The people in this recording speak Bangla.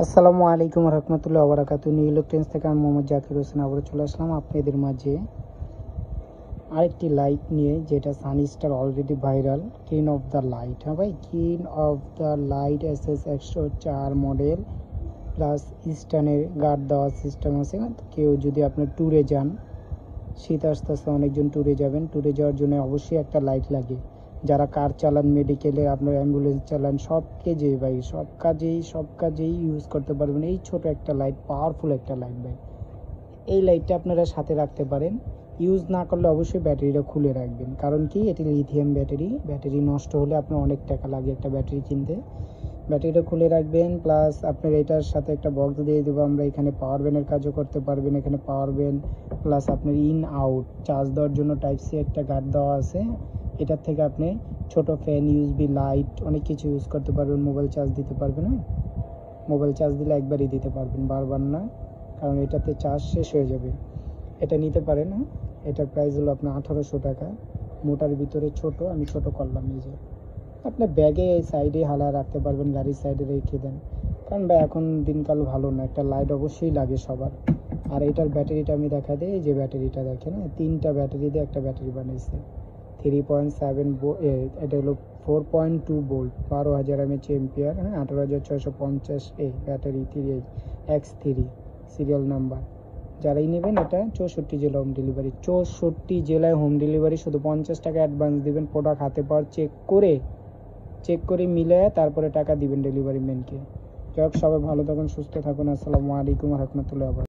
আসসালামু আলাইকুম রহমতুল্লাহ ওবরাকাতুহু। নিউ ইলেকট্রনিক্স থেকে আমি মোহাম্মদ জাকির হোসেন আবারও চলে আসলাম আপনাদের মাঝে আরেকটি লাইট নিয়ে, যেটা Sunstar already viral, king of the light. হ্যাঁ ভাই, king of the light SS 104 model plus স্ট্যান্ডের গার্ড দেওয়ার সিস্টেম আছে। কেউ যদি আপনি ট্যুরে যান, শীত আসতে আসতে অনেকজন ট্যুরে যাবেন, ট্যুরে যাওয়ার জন্য অবশ্যই একটা লাইট লাগে। যারা কার চালান, মেডিকেলে আপনার অ্যাম্বুলেন্স চালান, সব কাজেই ইউজ করতে পারবেন এই ছোট একটা লাইট, পাওয়ারফুল একটা লাইট ভাই। এই লাইটটা আপনারা সাথে রাখতে পারেন। ইউজ না করলে অবশ্যই ব্যাটারিটা খুলে রাখবেন, কারণ কি এটি লিথিয়াম ব্যাটারি নষ্ট হলে আপনার অনেক টাকা লাগে একটা ব্যাটারি কিনতে। ব্যাটারিটা খুলে রাখবেন, প্লাস আপনার এটার সাথে একটা বক্স দিয়ে দেবো আমরা। এখানে পাওয়ার ব্যানের কাজও করতে পারবেন। এখানে পাওয়ার ব্যান প্লাস আপনার ইন আউট চার্জ দেওয়ার জন্য টাইপ সি একটা গার্ড দেওয়া আছে। এটার থেকে আপনি ছোট ফ্যান, ইউএসবি লাইট, অনেক কিছু ইউজ করতে পারবেন। মোবাইল চার্জ দিতে পারবেন। হ্যাঁ, মোবাইল চার্জ দিলে একবারই দিতে পারবেন, বারবার না, কারণ এটাতে চার্জ শেষ হয়ে যাবে। এটা নিতে পারেন। হ্যাঁ, এটার প্রাইস হলো আপনার 1800 টাকা। মোটার ভিতরে ছোট, আমি ছোট করলাম নিজে। আপনার ব্যাগে সাইডে হালা রাখতে পারবেন, গাড়ির সাইডে রেখে দেন, কারণ ভাই এখন দিনকাল ভালো না, একটা লাইট অবশ্যই লাগে সবার। আর এটার ব্যাটারিটা আমি দেখা দিই, এই যে ব্যাটারিটা দেখেন, 3টা ব্যাটারি দিয়ে একটা ব্যাটারি বানিয়েছে। 3.7 এটা হলো 4.2 ভোল্ট, 12,000 mAh, হ্যাঁ, 18,650 ব্যাটারি 3X3 সিরিয়াল নাম্বার। যারাই নেবেন, এটা 64 জেলা হোম ডেলিভারি, 64 জেলায় হোম ডেলিভারি। শুধু 50 টাকা অ্যাডভান্স দিবেন, প্রোডাক্ট হাতে পাওয়ার চেক করে মিলে তারপরে টাকা দিবেন ডেলিভারি ম্যানকে। যাই হোক, সবাই ভালো থাকুন, সুস্থ থাকুন। আসসালামু আলাইকুম রহমতুল্লাহ।